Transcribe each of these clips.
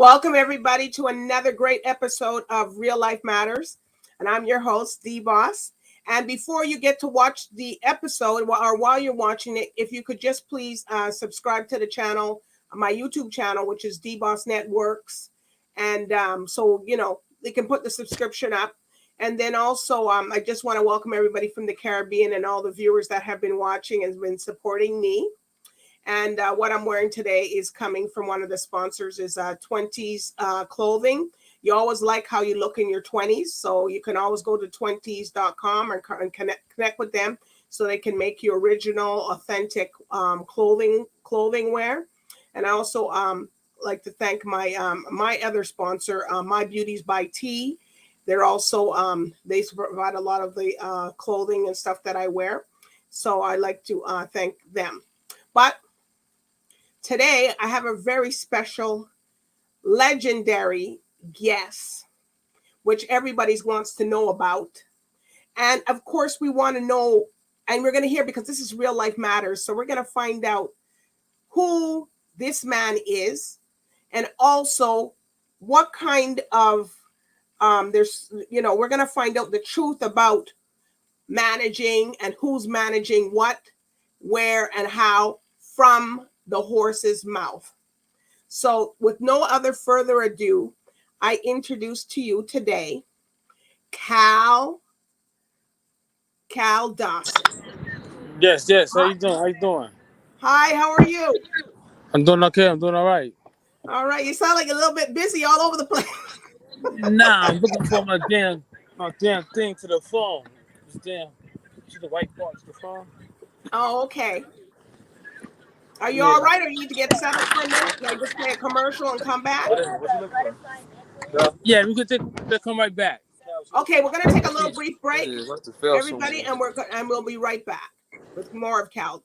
Welcome, everybody, to another great episode of Real Life Matters. And I'm your host, DBoss. And before you get to watch the episode, or while you're watching it, if you could just please subscribe to the channel, my YouTube channel, which is DBoss Networks. And so, they can put the subscription up. And then also, I just want to welcome everybody from the Caribbean and all the viewers that have been watching and been supporting me. And what I'm wearing today is coming from one of the sponsors, is 20s clothing. You always like how you look in your 20s. So you can always go to 20s.com and connect with them so they can make you original, authentic clothing wear. And I also like to thank my other sponsor, My Beauties by T. They're also, they provide a lot of the clothing and stuff that I wear. So I like to thank them. But today, I have a very special, legendary guest, which everybody wants to know about. And of course, we want to know, and we're going to hear, because this is Real Life Matters. So we're going to find out who this man is, and also what kind of, we're going to find out the truth about managing and who's managing what, where, and how from the horse's mouth. So with no other further ado, I introduce to you today Kal Dawson. Yes. How you doing? Hi, how are you? I'm doing okay. I'm doing all right. All right. You sound like a little bit busy all over the place. Nah, I'm looking for my damn thing to the phone. See the white part to the phone? Oh, okay. Are you all right, or you need to get settled for a minute? Can I just play a commercial and come back? Yeah, we could come right back. Okay, we're going to take a little brief break, everybody, and we'll be right back with more of Kal.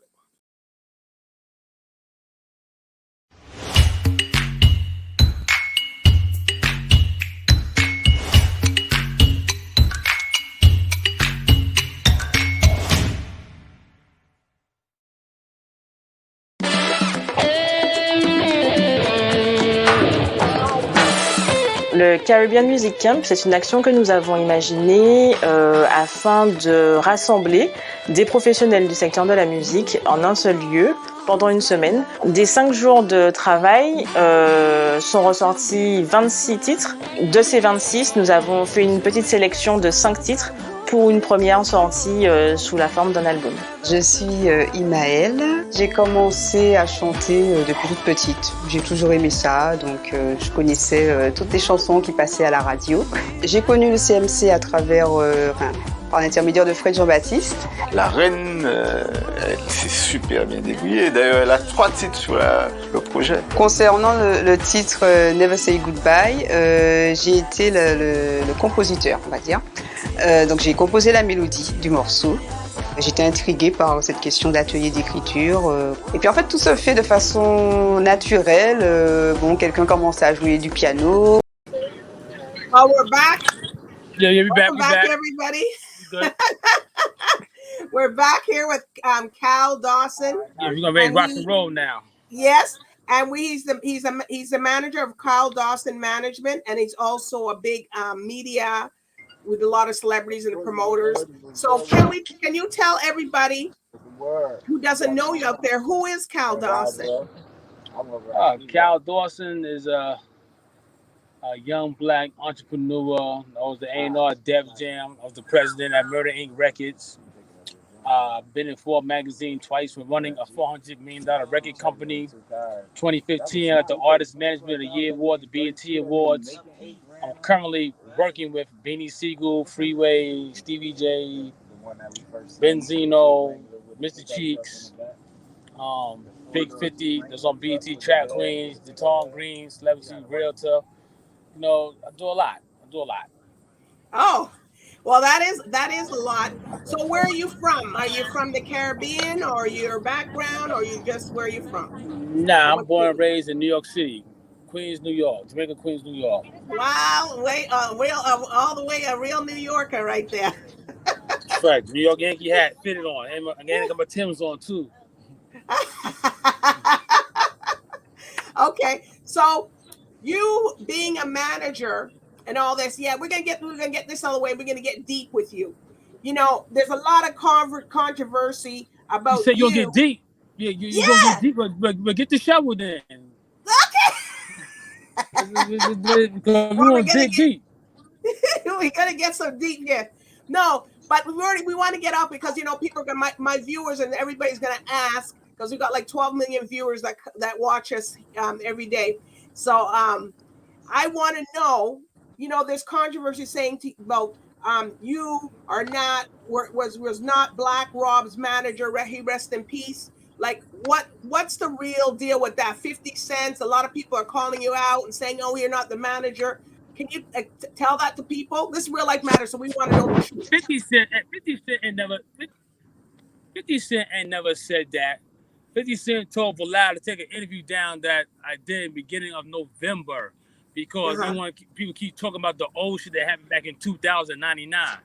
Le Caribbean Music Camp, c'est une action que nous avons imaginée afin de rassembler des professionnels du secteur de la musique en un seul lieu pendant une semaine. Des 5 jours de travail sont ressortis 26 titres. De ces 26, nous avons fait une petite sélection de 5 titres pour une première sortie sous la forme d'un album. Je suis Imaëlle. J'ai commencé à chanter depuis toute petite. J'ai toujours aimé ça, donc je connaissais toutes les chansons qui passaient à la radio. J'ai connu le CMC à travers, par l'intermédiaire de Fred Jean-Baptiste. La reine, elle s'est super bien débrouillée. D'ailleurs, elle a 3 titres sur le projet. Concernant le titre Never Say Goodbye, j'ai été le compositeur, on va dire. Donc j'ai composé la mélodie du morceau. J'étais intriguée par cette question d'atelier d'écriture. Et puis en fait, tout se fait de façon naturelle. Quelqu'un commence à jouer du piano. Oh, we're back. Yeah, we're back. Welcome back, everybody. We're back here with Kal Dawson. Yeah, we're gonna rock and roll now. Yes, and he's the manager of Kal Dawson Management, and he's also a big media with a lot of celebrities and promoters. So can you tell everybody who doesn't know you out there, who is Kal Dawson? Kal Dawson is a young black entrepreneur. I was the A&R at Def Jam. I was the president at Murder Inc. Records. Been in Forbes magazine twice for running a $400 million record company. 2015 at the Artist Management of the Year Award, the BET Awards. I'm currently working with Beanie Siegel, Freeway, Stevie J, Benzino, Mr. Cheeks, Big 50, that's on BET Trap Queens, the Tom Green, Celebrity Realtor. I do a lot. Oh, well, that is a lot. So where are you from? Are you from the Caribbean, or your background, or where are you from? Nah, I'm born and raised in New York City. Queens, New York. Jamaica, Queens, New York. Wow, all the way a real New Yorker right there. That's right. New York Yankee hat fitted on. And I got my Timbs on too. Okay, so you being a manager and all this, yeah, we're gonna get this all the way. We're gonna get deep with you. You know, there's a lot of controversy You about said you'll you. get deep. Yeah, you're gonna Yeah. get deep, but get the shovel then. Okay. Because we Well, gonna dig deep. we're gonna get some deep here. No, but we want to get out because people are gonna my viewers and everybody's gonna ask because we got like 12 million viewers that watch us every day. So I want to know. There's controversy saying about you are not was not Black Rob's manager. He rest in peace. Like what's the real deal with that? 50 cents. A lot of people are calling you out and saying, "Oh, you're not the manager." Can you tell that to people? This real life matters, so we want to know the truth. 50 Cent ain't never said that. 50 Cent told Bilal to take an interview down that I did in the beginning of November because he want people keep talking about the old shit that happened back in 2099.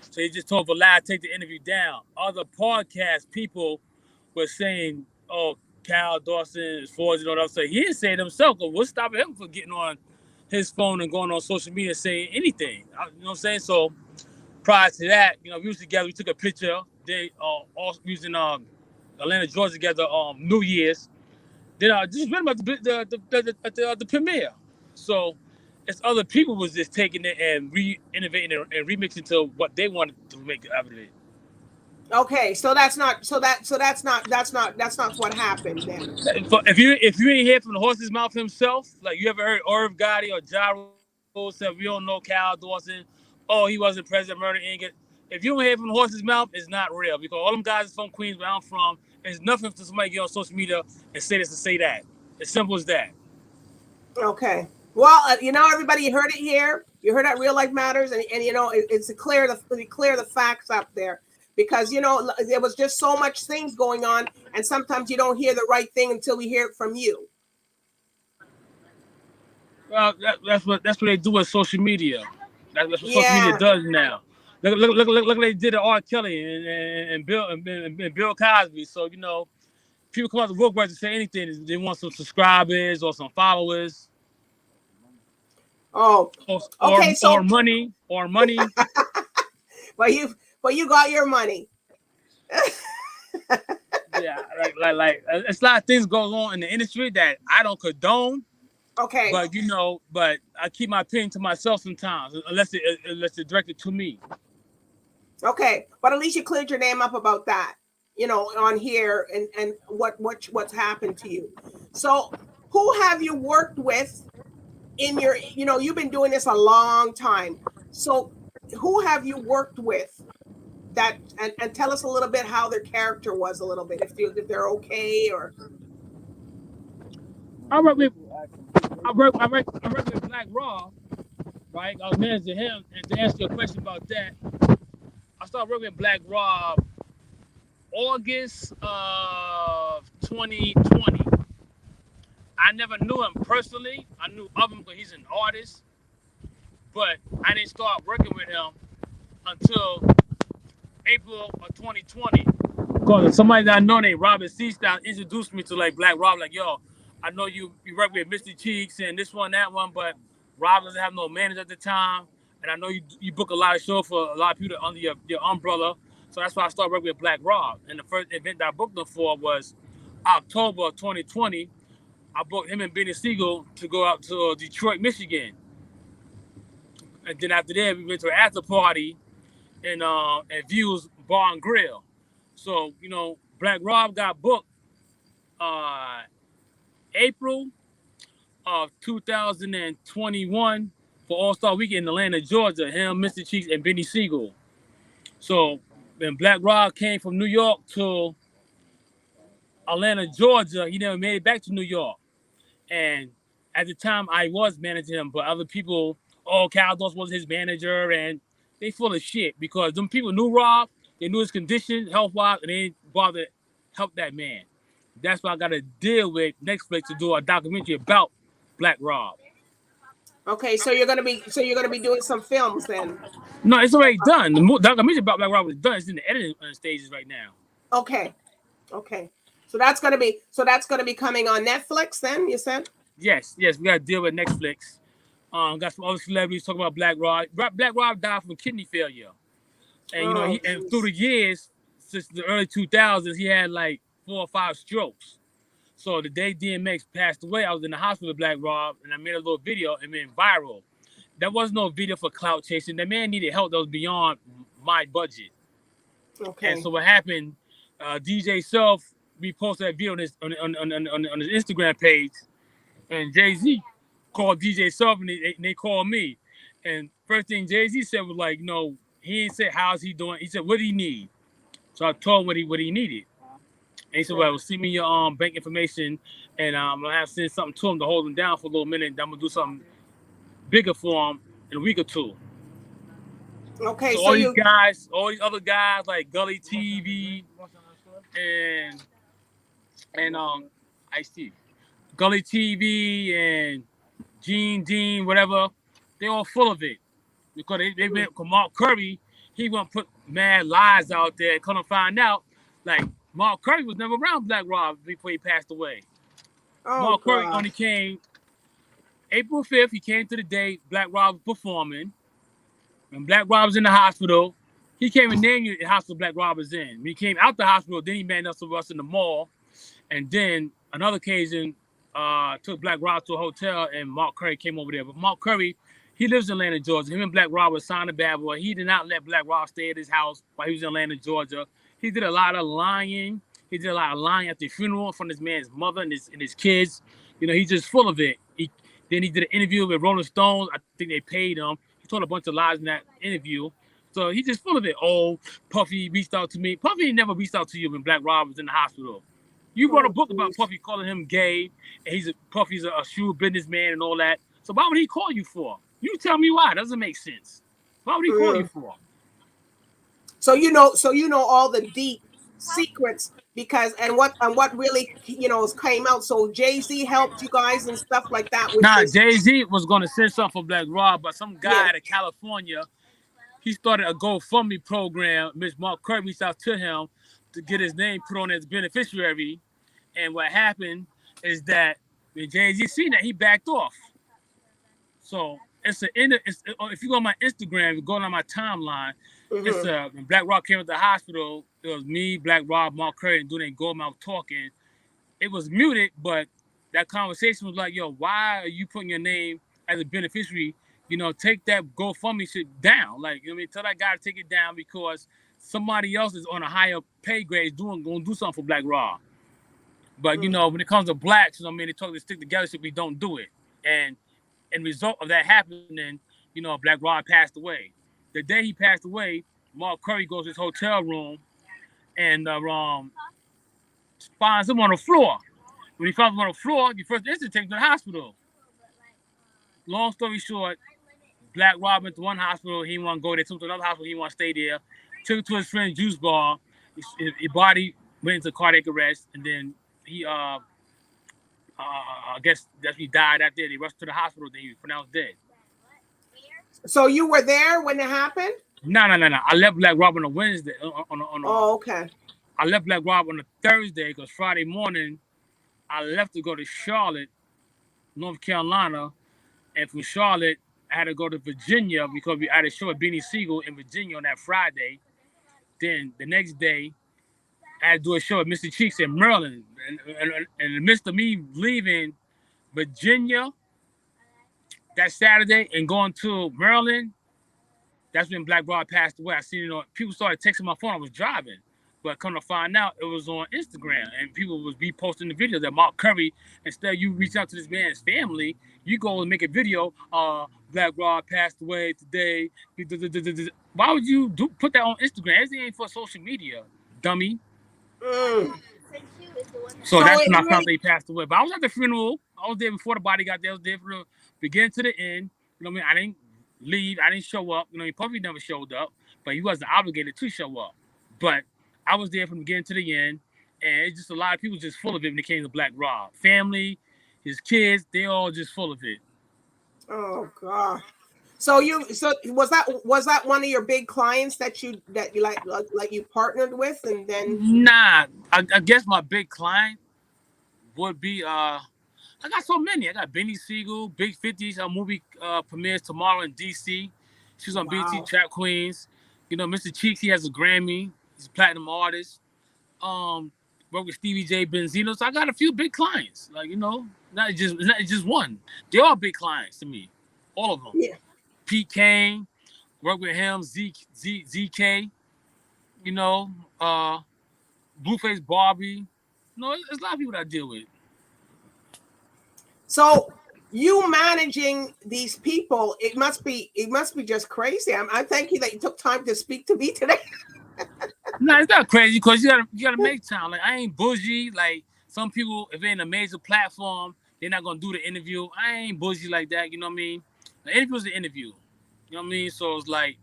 So he just told Bilal to take the interview down. Other podcast people were saying, "Oh, Kal Dawson is forging all that." So he didn't say it himself. But what's stopping him from getting on his phone and going on social media saying anything? You know what I'm saying? So prior to that, we was together. We took a picture. They also using Atlanta, Georgia together New Year's. Then I just read about the premiere. So it's other people was just taking it and re-innovating it and remixing to what they wanted to make out of it. Okay, so that's not what happened then. But if you ain't hear from the horse's mouth himself, like you ever heard Irv Gotti or Gyro said we don't know Kal Dawson, oh he wasn't President Murder Inc. If you don't hear from the horse's mouth, it's not real because all them guys is from Queens where I'm from. It's nothing for somebody to get on social media and say this and say that. As simple as that. Okay. Well, everybody, you heard it here. You heard that Real Life Matters, and it's to clear the facts up there. Because there was just so much things going on, and sometimes you don't hear the right thing until we hear it from you. Well, that's what they do with social media. That's what social media does now. Look what they did to R. Kelly and Bill Cosby. So people come out the woodwork to say anything. They want some subscribers or some followers. Oh, okay. Or money. Well, you got your money. Yeah, like it's a lot of things going on in the industry that I don't condone. Okay. But I keep my opinion to myself sometimes, unless it's directed to me. Okay, but at least you cleared your name up about that, on here and what's happened to you. So, who have you worked with in your? You've been doing this a long time. So, who have you worked with? That and tell us a little bit how their character was a little bit, if they're okay or. I work with Black Rob, right? I was managing him, and to answer your question about that, I started working with Black Rob August of 2020. I never knew him personally. I knew of him because he's an artist, but I didn't start working with him until April of 2020. Because somebody that I know named Robert C-Style introduced me to Black Rob, yo, I know you work with Mr. Cheeks and this one, that one, but Rob doesn't have no manager at the time. And I know you book a lot of shows for a lot of people under your umbrella. So that's why I started working with Black Rob. And the first event that I booked him for was October of 2020. I booked him and Benny Siegel to go out to Detroit, Michigan. And then after that, we went to an after party in Views Bar and Grill. So, Black Rob got booked April of 2021 for All-Star Weekend in Atlanta, Georgia. Him, Mr. Cheeks, and Benny Siegel. So when Black Rob came from New York to Atlanta, Georgia, he never made it back to New York. And at the time, I was managing him, but other people, Kal Dawson was his manager, and they full of shit because them people knew Rob, they knew his condition, health-wise, and they didn't bother to help that man. That's why I got to deal with Netflix to do a documentary about Black Rob. Okay, so you're gonna be doing some films then. No, it's already done. The documentary about Black Rob is done. It's in the editing stages right now. Okay. So that's gonna be coming on Netflix then, you said? Yes, we got to deal with Netflix. Got some other celebrities talking about Black Rob. Black Rob died from kidney failure, and you know Oh, and through geez. the years since the early 2000s, he had like 4 or 5 strokes. So the day DMX passed away, I was in the hospital with Black Rob, and I made a little video and went viral. That was no video for clout chasing. The man needed help that was beyond my budget. And Okay. so what happened? DJ Self reposted that video on his Instagram page, and Jay-Z called DJ Self, and they called me. And first thing Jay-Z said was like, no, he ain't said how's he doing. He said, what do he need? So I told him what he needed. And he said, well, send me your bank information, and I'm gonna have to send something to him to hold him down for a little minute. And I'm gonna do something bigger for him in a week or two. Okay, So so all these other guys like Gully TV and Ice-T, Gully TV and Gene Dean, whatever, they all full of it because they went. Mark Curry, he went put mad lies out there. Come to find out, like Mark Curry was never around Black Rob before he passed away. oh Mark Curry God. only came April 5th. He came to the day Black Rob was performing. When Black Rob was in the hospital, he came and named you the hospital Black Rob was in. When he came out the hospital, then he met us in the mall. And then another occasion, took Black Rob to a hotel and Mark Curry came over there. But Mark Curry, he lives in Atlanta, Georgia. Him and Black Rob was signed a bad boy. He did not let Black Rob stay at his house while he was in Atlanta, Georgia. He did a lot of lying. He did a lot of lying at the funeral from this man's mother and his kids. You know, he's just full of it. Then he did an interview with Rolling Stones. I think they paid him. He told a bunch of lies in that interview. So he's just full of it. Oh, Puffy reached out to me. Puffy never reached out to you when Black Rob was in the hospital. You wrote a book about Puffy calling him gay, and Puffy's a shrewd businessman and all that. So why would he call you for? You tell me why. It doesn't make sense. Why would he call you for? So you know all the deep secrets because and what really came out. So Jay-Z helped you guys and stuff like that with Nah, this. Jay-Z was gonna send something for Black Rob, but some guy Yeah. out of California, he started a GoFundMe program. Miss Mark Curry reached out to him to get his name put on as beneficiary. And what happened is that when Jay-Z seen that, he backed off. So if you go on my Instagram, go on my timeline, it's when Black Rob came to the hospital, it was me, Black Rob, Mark Curry, and doing Goldmouth talking. It was muted, but that conversation was like, yo, why are you putting your name as a beneficiary? You know, take that GoFundMe shit down. Like, you know what I mean? Tell that guy to take it down because somebody else is on a higher pay grade gonna do something for Black Rob. But you know, when it comes to blacks, you know what I mean, they talk to stick together so we don't do it. And in result of that happening, you know, Black Rob passed away. The day he passed away, Mark Curry goes to his hotel room and finds him on the floor. When he finds him on the floor, the first instant takes him to the hospital. Long story short, Black Rob went to one hospital, he didn't want to go there. Took him to another hospital, he didn't want to stay there. Took him to his friend's juice bar. His body went into cardiac arrest, and then he I guess that he died out there. They rushed to the hospital, then he was pronounced dead. So you were there when it happened? No. I left Black Rob on a Wednesday. Oh, okay. I left Black Rob on a Thursday because Friday morning I left to go to Charlotte, North Carolina, and from Charlotte I had to go to Virginia because we had a show at Beanie Siegel in Virginia on that Friday. Then the next day I had to do a show at Mr. Cheeks in Maryland. And in the midst of me leaving Virginia that Saturday and going to Maryland, that's when Black Rob passed away. I seen it people started texting my phone. I was driving. But come to find out, it was on Instagram. And people was reposting the video that Mark Curry, instead you reach out to this man's family, you go and make a video, Black Rob passed away today. Why would you put that on Instagram? Everything ain't for social media, dummy. So that's when I found that he passed away. But I was at the funeral. I was there before the body got there. I was there from the beginning to the end. You know what I mean? I didn't leave. I didn't show up. You know, he probably never showed up, but he wasn't obligated to show up. But I was there from the beginning to the end, and it's just a lot of people just full of it when it came to Black Rob. Family, his kids, they all just full of it. Oh God. So was that one of your big clients that you like you partnered with, and then? Nah, I guess my big client would be I got so many. I got Benny Siegel, Big 50's movie premieres tomorrow in DC. She's on BT Trap Queens. You know, Mr. Cheeks, he has a Grammy. He's a platinum artist. Work with Stevie J Benzino. So I got a few big clients. Like, you know, not just one. They're all big clients to me. All of them. Yeah. Pete Kane, work with him, ZK, you know, Blueface Barbie. No, there's a lot of people that I deal with. So you managing these people, it must be just crazy. I thank you that you took time to speak to me today. No, it's not crazy because you gotta make time. Like I ain't bougie. Like some people, if they're in a major platform, they're not gonna do the interview. I ain't bougie like that. You know what I mean? The interview is the interview. You know what I mean? So it's like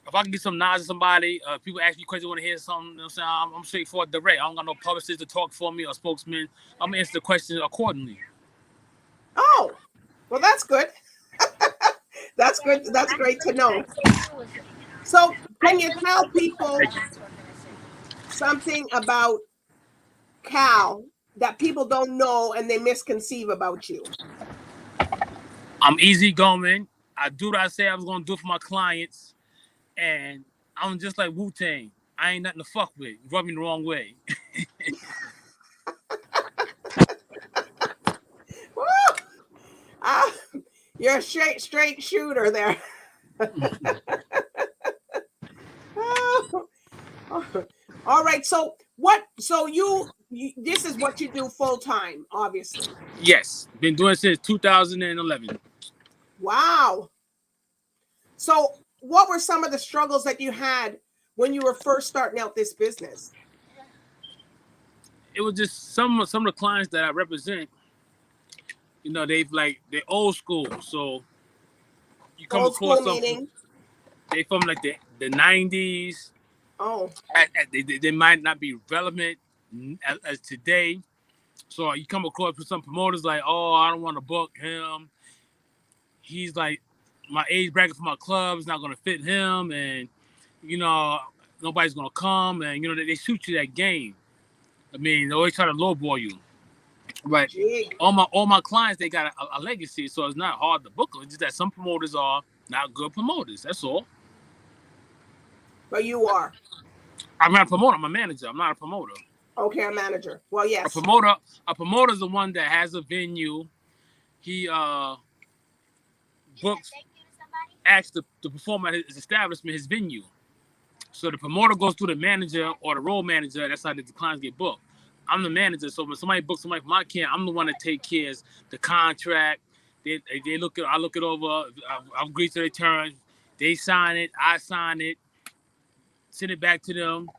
if I can get some knowledge of somebody, people ask me questions, want to hear something. You know what I'm saying? I'm straightforward, direct. I don't got no publicist to talk for me or spokesman. I'm gonna answer the question accordingly. Oh, well, that's good. That's good. That's great to know. So, can you tell people something about Kal that people don't know and they misconceive about you? I'm easygoing. I do what I say I was gonna do for my clients, and I'm just like Wu-Tang. I ain't nothing to fuck with. You rub me the wrong way. You're a straight shooter there. All right. So what? So you this is what you do full time, obviously. Yes, been doing it since 2011. Wow. So what were some of the struggles that you had when you were first starting out this business? It was just some of the clients that I represent. You know, they're old school. So you come Old school across something. meaning? They from like the 90s. Oh. They might not be relevant as today. So you come across with some promoters like, oh, I don't want to book him. He's like, my age bracket for my club is not going to fit him. And, you know, nobody's going to come. And, you know, they shoot you that game. I mean, they always try to lowball you. But all my clients, they got a legacy. So it's not hard to book them. It's just that some promoters are not good promoters. That's all. But you are. I'm not a promoter. I'm a manager. I'm not a promoter. Okay, a manager. Well, yes. A promoter is the one that has a venue. He books, asks the performer at his establishment, his venue. So the promoter goes through the manager or the role manager. That's how the clients get booked. I'm the manager. So when somebody books somebody for my camp, I'm the one that takes care of the contract. They look it. I look it over. I agree to their terms. They sign it. I sign it. Send it back to them.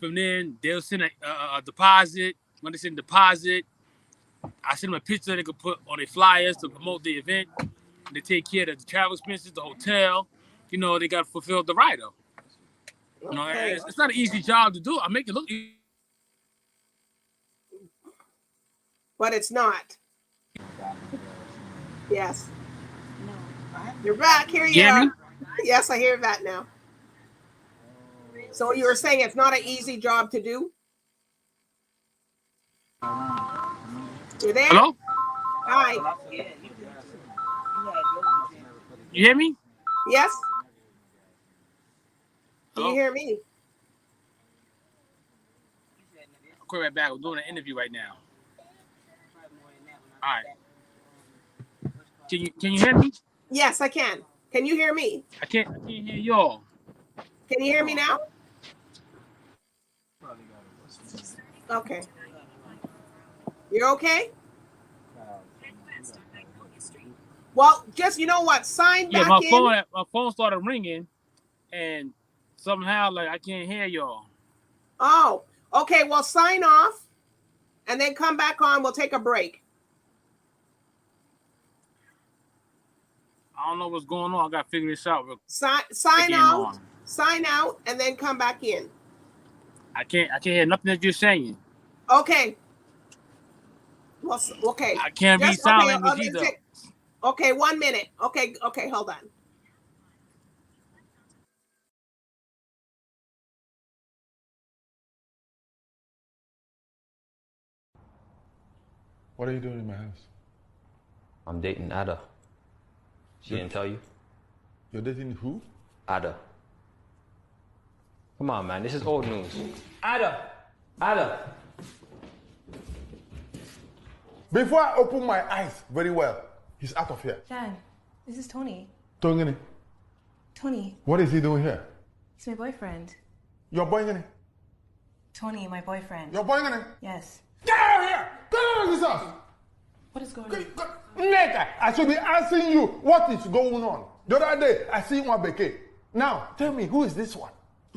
From then, they'll send a deposit. When they send a deposit, I send them a picture they can put on their flyers to promote the event. They take care of the travel expenses, the hotel. You know, they got to fulfill the writer. You know, it's not an easy job to do. I make it look easy. But it's not. Yes. You're back. Here you are. Yes, I hear that now. So you were saying it's not an easy job to do? You're there? Hello? Hi. You hear me? Yes. Do you hear me? I'll call right back. We're doing an interview right now. All right. Can you hear me? Yes, I can. Can you hear me? I can't hear y'all. Can you hear me now? Okay. You're okay? Well, just, you know what? Sign back in. My phone started ringing, and somehow, like, I can't hear y'all. Oh, okay. Well, sign off, and then come back on. We'll take a break. I don't know what's going on. I got to figure this out. Sign out. Sign out, and then come back in. I can't hear nothing that you're saying. Okay. Well, okay. I can't be silent with either. Okay, 1 minute. Okay, hold on. What are you doing in my house? I'm dating Ada. She didn't tell you? You're dating who? Ada. Come on, man. This is old news. Ada! Ada! Before I open my eyes very well, he's out of here. Dad, this is Tony. Tongani, Tony, what is he doing here? he's my boyfriend. Your boy, Tony, my boyfriend. your boy, Yes. get out of here! Get out of this house! What is going on? Nigga, I should be asking you what is going on. The other day, I see one beke. Now, tell me, who is this one?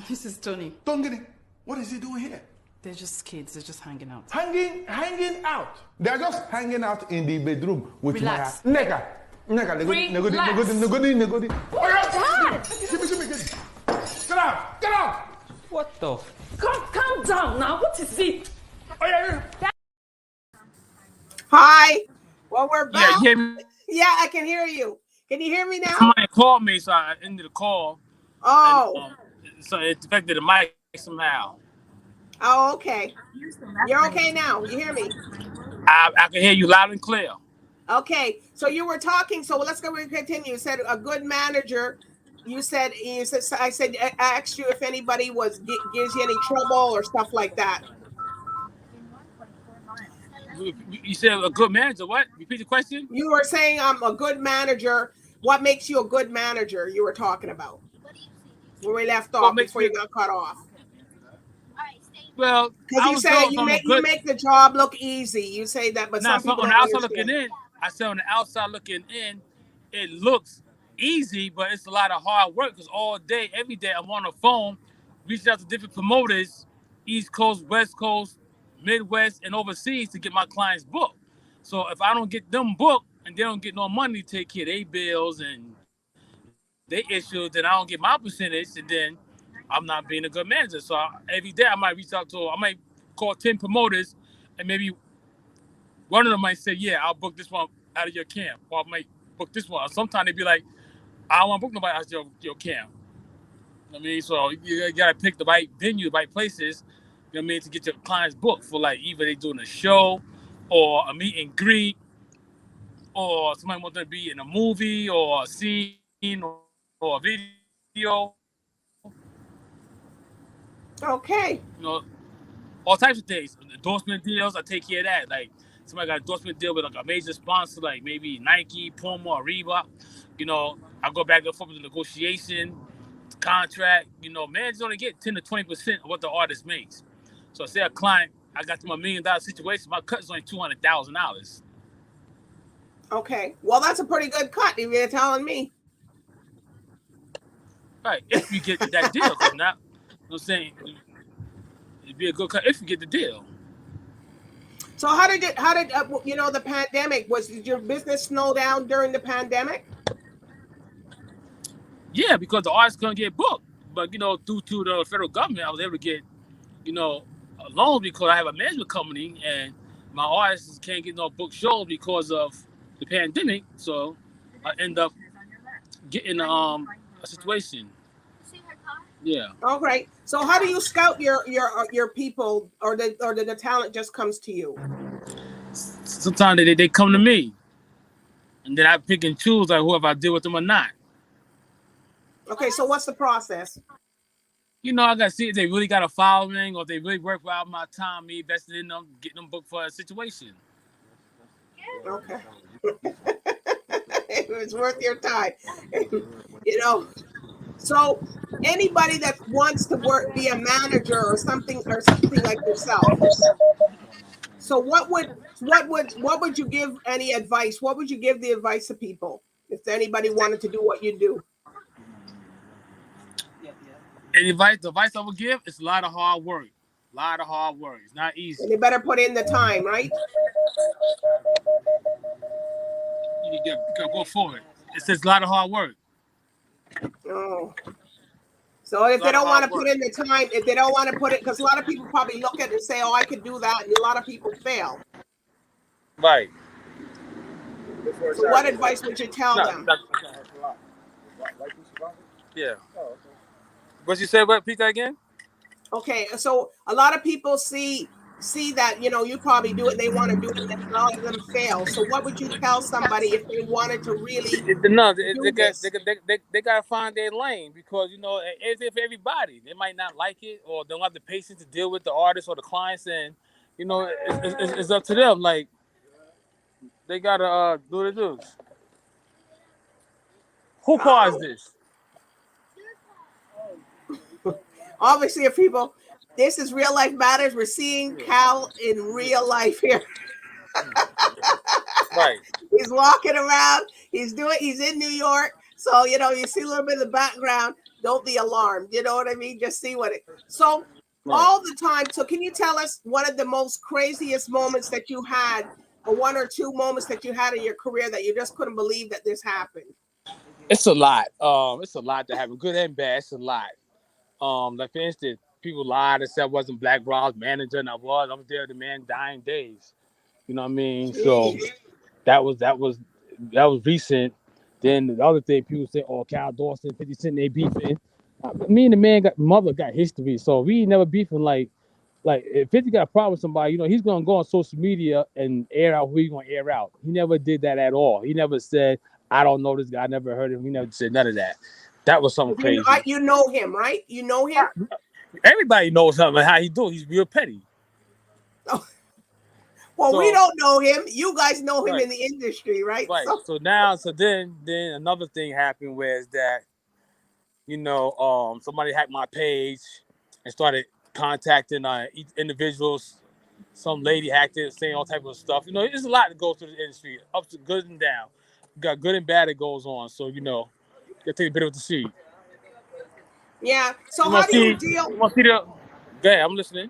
This is Tony. Tongani, what is he doing here? They're just kids. They're just hanging out. Hanging out. They're just hanging out in the bedroom with Relax. my nigga. Negodi. Oh, yeah. Give me. Get out. What the? Calm down now. What is it? Oh, yeah. Hi. Well, we're back. Yeah, you hear me? Yeah, I can hear you. Can you hear me now? Somebody called me, so I ended the call. Oh. And, so it affected the mic somehow. Oh, okay. You're okay now. You hear me? I can hear you loud and clear. Okay. So you were talking. So let's go and continue. You said a good manager. I asked you if anybody gives you any trouble or stuff like that. You said a good manager. What? Repeat the question. You were saying I'm a good manager. What makes you a good manager? You were talking about where we left off before you got cut off. Well, because you said you make the job look easy. You say that, but some people on the outside looking in, I said on the outside looking in, it looks easy, but it's a lot of hard work because all day, every day, I'm on the phone, reaching out to different promoters, East Coast, West Coast, Midwest, and overseas to get my clients booked. So if I don't get them booked and they don't get no money to take care of their bills and their issues, then I don't get my percentage, and then I'm not being a good manager. So every day I might I might call 10 promoters, and maybe one of them might say, yeah, I'll book this one out of your camp, or I might book this one. Or sometimes they'd be like, I don't want to book nobody out of your camp. I mean, so you gotta pick the right venue, the right places, you know what I mean, to get your clients booked for, like, either they doing a show or a meet and greet, or somebody wants to be in a movie or a scene or a video. Okay. You know, all types of things. Endorsement deals, I take care of that. Like, somebody got an endorsement deal with like a major sponsor, like maybe Nike, Puma, or Reebok. You know, I go back and forth with the negotiation, contract. You know, managers only get 10 to 20% of what the artist makes. So say a client, I got them $1 million situation, my cut is only $200,000. Okay. Well, that's a pretty good cut, if you're telling me. Right, if you get that deal. Because not, you know what I'm saying, it'd be a good cut if you get the deal. So how did the pandemic, did your business slow down during the pandemic? Yeah, because the artists couldn't get booked. But, you know, due to the federal government, I was able to get, you know, loans because I have a management company and my artists can't get no book shows because of the pandemic. So I end up getting a situation. Yeah. All right. So how do you scout your people, or the talent just comes to you? Sometimes they come to me, and then I pick and choose like whoever I deal with them or not. Okay. So what's the process? You know, I got to see if they really got a following or if they really worth out my time, me investing in them, getting them booked for a situation. Okay. It was worth your time. You know. So anybody that wants to be a manager or something like yourself. So what would you give any advice? What would you give the advice to people if anybody wanted to do what you do? And the advice I would give is a lot of hard work. A lot of hard work. It's not easy. And you better put in the time, right? You gotta go for it. It says a lot of hard work. Oh. So if they don't want to put in the time, if they don't want to put it, because a lot of people probably look at it and say, oh, I could do that. And a lot of people fail. Right. So what advice would you tell them? Yeah. What you say? Repeat that again? Okay. So a lot of people see see that, you know, you probably do it, they want to do it, and a lot of them fail. So what would you tell somebody if they wanted to really No, do this? they gotta find their lane, because you know it's for everybody. They might not like it, or they don't have the patience to deal with the artists or the clients, and you know it's up to them. Like they gotta do what they do. Who caused this? Obviously, if people, this is Real Life Matters. We're seeing Kal in real life here. Right. He's walking around. He's in New York. So, you know, you see a little bit of the background. Don't be alarmed. You know what I mean? Just see what it. So all the time. So can you tell us one of the most craziest moments that you had, or one or two moments that you had in your career that you just couldn't believe that this happened? It's a lot. It's a lot to happen, good and bad. It's a lot. Like for instance, people lied and said I wasn't Black Rob's manager, and I was. I was there the man dying days. You know what I mean? So that was recent. Then the other thing, people say, "Oh, Kal Dawson, 50 Cent, they beefing." Me and the man mother got history, so we ain't never beefing. Like if 50 got a problem with somebody, you know, he's gonna go on social media and air out who he's gonna air out. He never did that at all. He never said, "I don't know this guy. I never heard him." He never said none of that. That was something crazy. You know him, right? You know him. Everybody knows something how he do. He's real petty. Oh. Well, so, we don't know him. You guys know him in the industry, right? Right. So then another thing happened was that, you know, somebody hacked my page and started contacting individuals. Some lady hacked it, saying all type of stuff. You know, there's a lot that goes through the industry, up to good and down. You got good and bad that goes on. So, you know, you gotta take a bit of the seed. Yeah. So how do you deal? Yeah, I'm listening.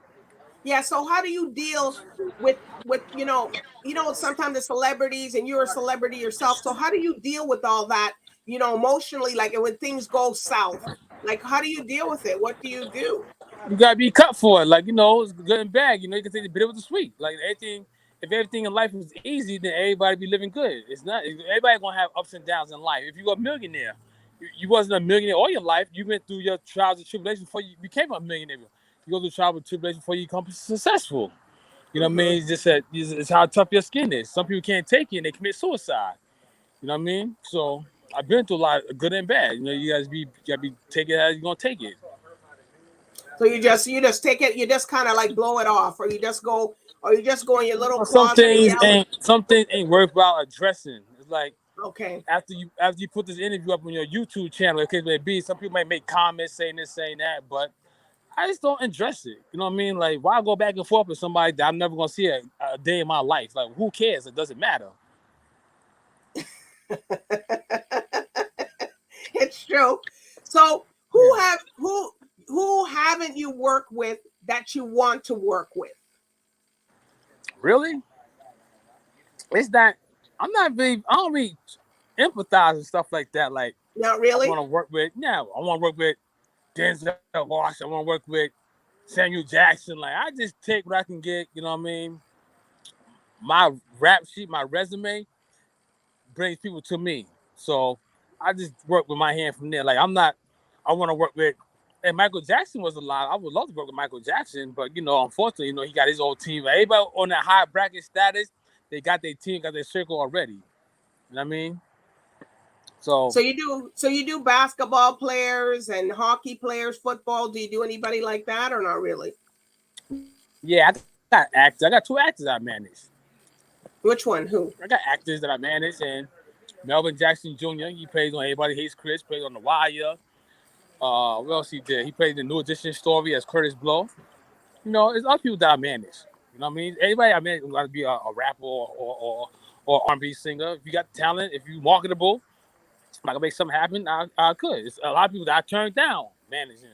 Yeah. So how do you deal with you know sometimes the celebrities, and you're a celebrity yourself. So how do you deal with all that, you know, emotionally, like when things go south? Like how do you deal with it? What do? You gotta be cut for it. Like, you know, it's good and bad. You know, you can take the bitter with the sweet. Like everything, if everything in life was easy, then everybody be living good. It's not. Everybody gonna have ups and downs in life. If you were a millionaire, you wasn't a millionaire all your life. You went through your trials and tribulations before you became a millionaire. You go through trials and tribulations before you become successful. You know what I mean? It's just that it's how tough your skin is. Some people can't take it and they commit suicide. You know what I mean? So I've been through a lot of good and bad. You know, you gotta be take it how you're gonna take it. So you just take it, you just kind of like blow it off, or you just go in your little closet. Some things ain't worthwhile addressing. It's like, okay, after you put this interview up on your YouTube channel, okay, maybe some people might make comments saying this, saying that, but I just don't address it. You know what I mean? Like, why go back and forth with somebody that I'm never gonna see a day in my life? Like, who cares? It doesn't matter. It's true. So who haven't you worked with that you want to work with? Really? It's not. I don't really empathize and stuff like that. Like, not really. I want to work with. No, I want to work with Denzel Washington. I want to work with Samuel Jackson. Like, I just take what I can get. You know what I mean? My rap sheet, my resume brings people to me. So I just work with my hand from there. Like, I want to work with. And Michael Jackson was alive. I would love to work with Michael Jackson, but, you know, unfortunately, you know, he got his old team. Everybody on that high bracket status, they got their team, got their circle already. You know what I mean? So you do basketball players and hockey players, football. Do you do anybody like that or not really? Yeah, I got actors. I got two actors I manage. Which one? Who? I got actors that I manage, and Melvin Jackson Jr. He plays on Everybody Hates Chris. Plays on The Wire. What else he did? He played the New Edition story as Curtis Blow. You know, it's other people that I manage. You know what I mean? Everybody I manage got to be a rapper or R&B singer. If you got talent, if you marketable, if I can make something happen, I could. It's a lot of people that I turned down managing.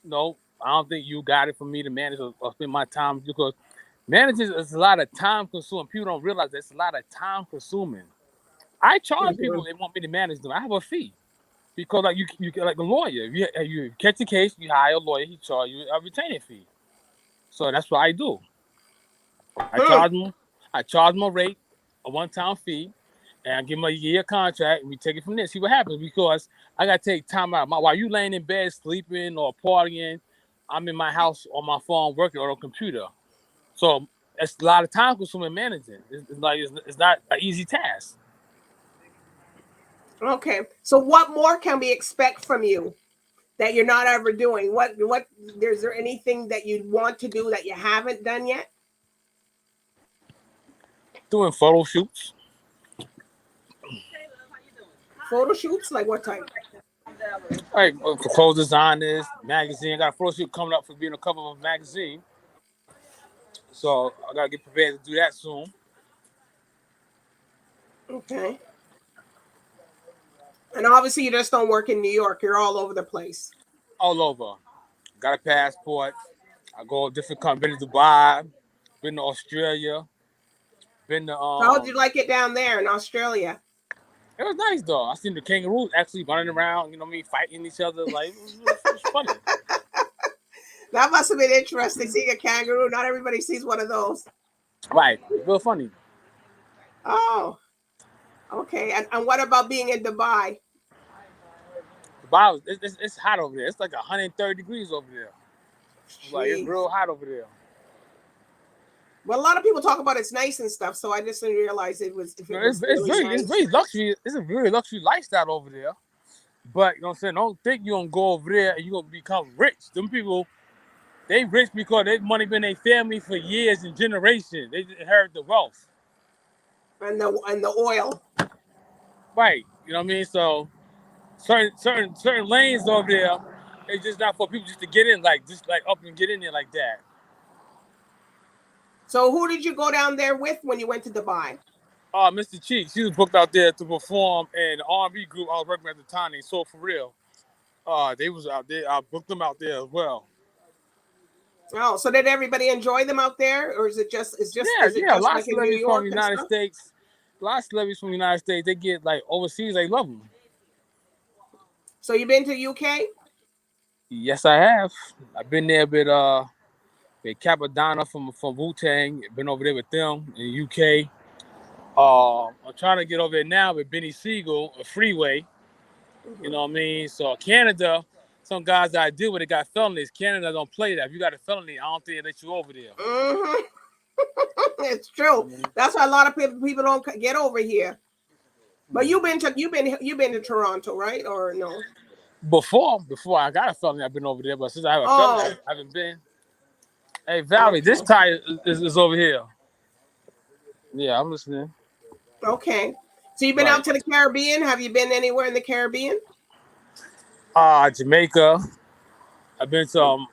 You know, I don't think you got it for me to manage or spend my time, because managing is a lot of time consuming. People don't realize that it's a lot of time consuming. I charge people they want me to manage them. I have a fee. Because like you like a lawyer, if you catch a case, you hire a lawyer, he charge you a retaining fee. So that's what I do. I charge them a rate, a one-time fee, and I give them a year contract, and we take it from there. See what happens, because I gotta take time out. While you laying in bed sleeping or partying, I'm in my house on my phone working on a computer. So it's a lot of time consuming managing. It's not an easy task. Okay. So what more can we expect from you that you're not ever doing? What is there anything that you want to do that you haven't done yet? Doing photo shoots. Photo shoots? Like what type? Like for clothes designers, magazine. I got a photo shoot coming up for being a cover of a magazine. So I gotta get prepared to do that soon. Okay. And obviously you just don't work in New York. You're all over the place. All over. Got a passport. I go to different countries. Been to Dubai. Been to Australia. Been to How did you like it down there in Australia? It was nice though. I seen the kangaroos actually running around, you know what I mean, fighting each other. Like it was funny. That must have been interesting seeing a kangaroo. Not everybody sees one of those. Right. Real funny. Oh. Okay. And what about being in Dubai? Dubai, it's hot over there. It's like 130 degrees over there. Like it's real hot over there. Well, a lot of people talk about it's nice and stuff, so I just didn't realize it was. It's very luxury. It's a very luxury lifestyle over there. But you know what I'm saying? Don't think you're gonna go over there and you're gonna become rich. Them people, they rich because their money been in their family for years and generations. They inherit the wealth. And the oil. Right. You know what I mean? So certain lanes over there, it's just not for people just to get in, just up and get in there like that. So who did you go down there with when you went to Dubai? Mr. Cheeks. He was booked out there to perform in the R&B group I was working with at the time named Soul For Real. They was out there. I booked them out there as well. Oh, so did everybody enjoy them out there, or is it just a lot of like in New celebrities York from the United States. A lot of celebrities from the United States, they get like overseas. They love them. So you been to UK? Yes, I have. I've been there with Capadonna from Wu-Tang. Been over there with them in the UK. I'm trying to get over there now with Benny Siegel, a Freeway. You know what I mean? So Canada, some guys that I deal with, they got felonies. Canada don't play that. If you got a felony, I don't think they let you over there. Mm-hmm. It's true. Mm-hmm. That's why a lot of people don't get over here. But you've been to Toronto, right? Or no? Before I got a felony, I've been over there. But since I have a felony, I haven't been. Hey, Valerie, this tire is over here. Yeah, I'm listening. Okay. So you've been out to the Caribbean? Have you been anywhere in the Caribbean? Jamaica. I've been to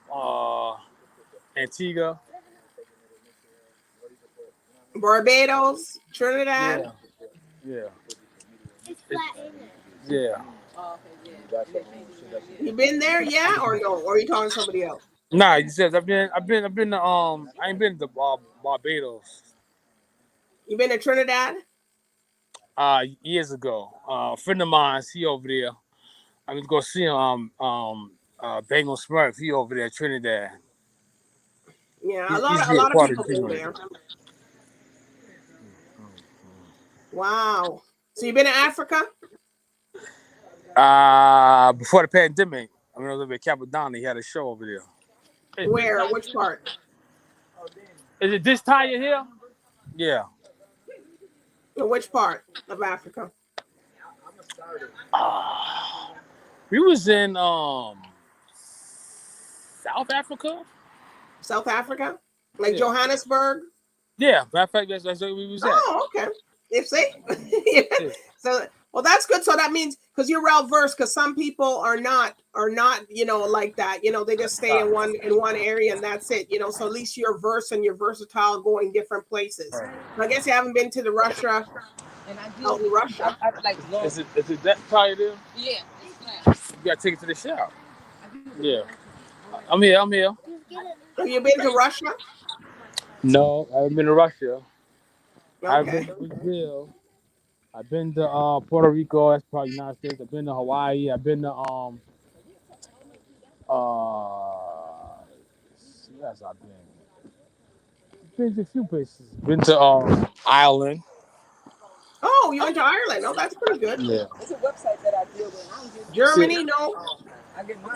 Antigua. Barbados, Trinidad. Yeah. Yeah. You been there, yeah, or no? Or are you talking to somebody else? Nah, you said I've been to I ain't been to Barbados. You been to Trinidad? Years ago. A friend of mine, he over there. I was go see him. Bengal Smurf, he over there, Trinidad. Yeah, a lot of people go there. Wow. So you been to Africa? Before the pandemic, I mean, I was over at Capadonna. He had a show over there. Hey, where? Which part? Is it this tire here? Yeah. Which part of Africa? We was in South Africa. South Africa? Like Johannesburg? Yeah, matter of fact, that's where we was at. Oh, okay. Yeah. So, well, that's good. So that means because you're well versed, because some people are not, like that. They just stay in one area and that's it. So at least you're versed and you're versatile, going different places. Right. I guess you haven't been to the Russia. And out in Russia. Is it that tire there? Yeah. You gotta take it to the shop. Yeah. I'm here. Have you been to Russia? No, I haven't been to Russia. Okay. I've been to Brazil. I've been to Puerto Rico. That's probably United States. I've been to Hawaii. I've been to yes, I've been to a few places. Been to Ireland. Oh, you went to Ireland. Oh, that's pretty good. Yeah. It's a website that I deal with. Germany, no.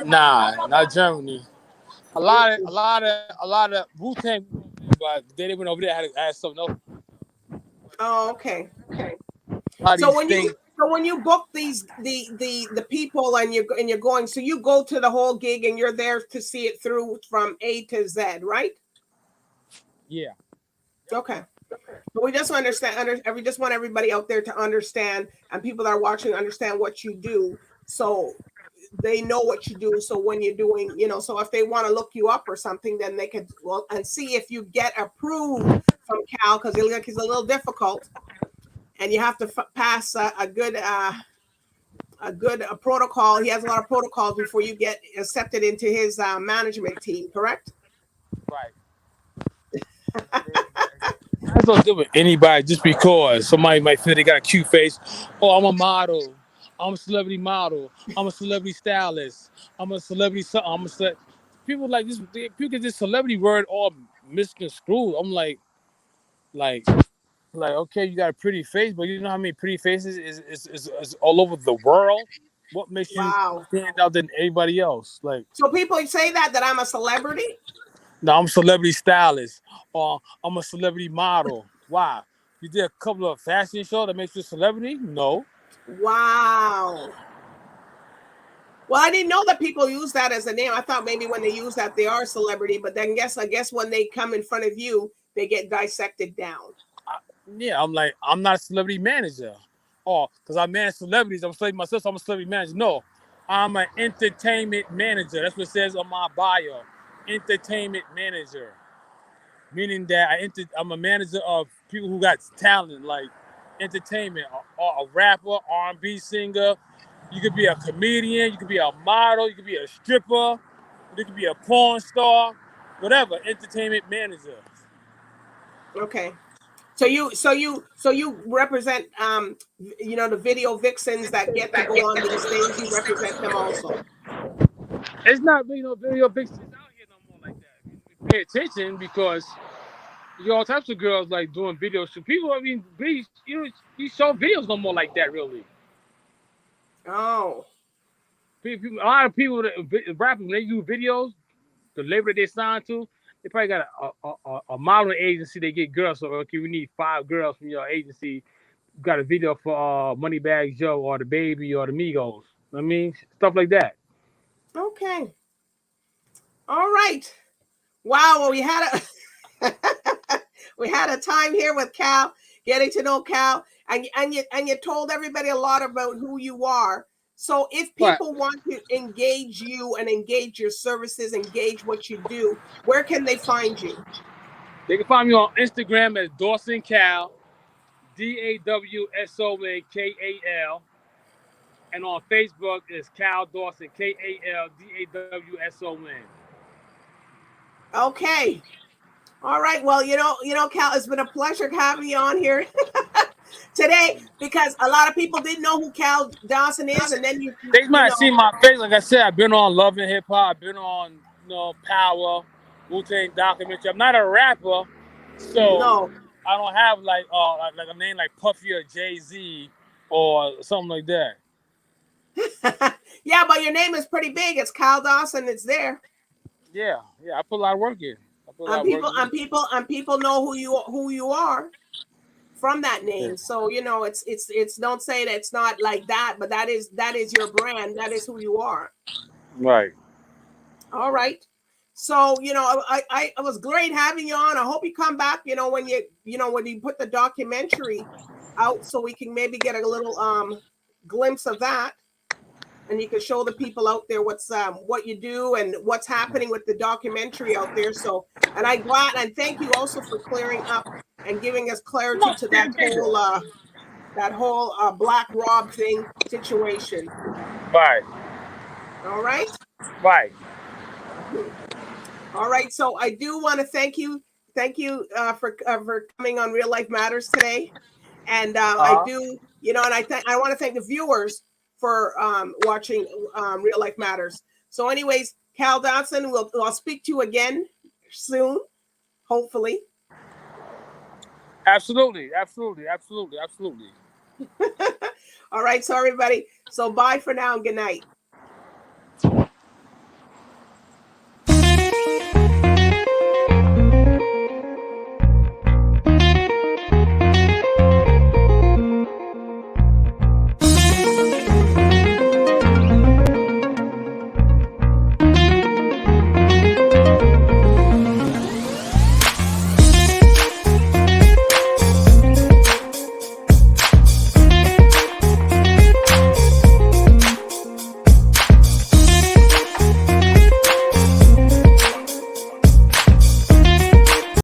Nah, not Germany. A lot of Wu-Tang but the day they went over there, I had to ask something else. Oh, okay. How So these when things, you book these the people and you're going, so you go to the whole gig and you're there to see it through from A to Z, right? yeah. Okay. But we just we just want everybody out there to understand, and people that are watching understand what you do, so they know what you do. So when you're doing, so if they want to look you up or something, then they could and see if you get approved from Cal, because it's a little difficult, and you have to pass a good protocol. He has a lot of protocols before you get accepted into his management team. Correct? Right. That's no different with anybody just because somebody might feel they got a cute face. Oh, I'm a model. I'm a celebrity model. I'm a celebrity stylist. I'm a celebrity. People like this. People get this celebrity word all misconstrued. I'm like, okay, you got a pretty face, but you know how many pretty faces is all over the world? What makes you Wow. stand out than everybody else? Like, So people say that I'm a celebrity. no, I'm a celebrity stylist, or I'm a celebrity model. Why? You did a couple of fashion shows that makes you a celebrity? No. Wow. Well, I didn't know that people use that as a name. I thought maybe when they use that, they are a celebrity. But then I guess when they come in front of you, they get dissected down. Yeah, I'm not a celebrity manager. Oh, because I manage celebrities, I'm saying myself, so I'm a celebrity manager. No, I'm an entertainment manager. That's what it says on my bio. Entertainment manager. Meaning that I'm a manager of people who got talent, like entertainment, a rapper, R&B singer. You could be a comedian, you could be a model, you could be a stripper, you could be a porn star, whatever. Entertainment manager. Okay. So you represent the video vixens that get to go on these things. You represent them also. It's not really no video vixens out here no more like that. We pay attention because you got all types of girls like doing videos. So people, you show videos no more like that really. Oh. A lot of people that rapping, when they do videos, the label that they signed to, they probably got a modeling agency. They get girls. So okay, we need 5 girls from your agency. You got a video for Moneybag Joe or the Baby or the Migos. I mean, stuff like that. Okay. All right. Wow. Well, we had a time here with Cal, getting to know Cal, and you told everybody a lot about who you are. So if people want to engage you and engage your services, engage what you do, where can they find you? They can find me on Instagram as Dawson Kal, DAWSONKAL, and on Facebook is Kal Dawson, KALDAWSON. Okay. All right. Well, Cal, it's been a pleasure having you on here today, because a lot of people didn't know who Kal Dawson is, and then They might have seen my face. Like I said, I've been on Love and Hip Hop. I've been on, Power, Wu-Tang documentary. I'm not a rapper, so no. I don't have like a name like Puffy or Jay-Z or something like that. Yeah, but your name is pretty big. It's Kal Dawson. It's there. Yeah. I put a lot of work in. People know who you are from that name. Yeah. So it's don't say that it's not like that, but that is your brand. That is who you are. Right. All right. So I was great having you on. I hope you come back. When you put the documentary out, so we can maybe get a little glimpse of that. And you can show the people out there what you do and what's happening with the documentary out there. So, and I'm glad, and thank you also for clearing up and giving us clarity to that whole Black Rob thing situation. Right. All right. Right. All right. So I do want to thank you for coming on Real Life Matters today, and I do, and I want to thank the viewers for watching Real Life Matters. So anyways, Kal Dawson, I'll speak to you again soon, hopefully. Absolutely. All right, so everybody, so bye for now and good night.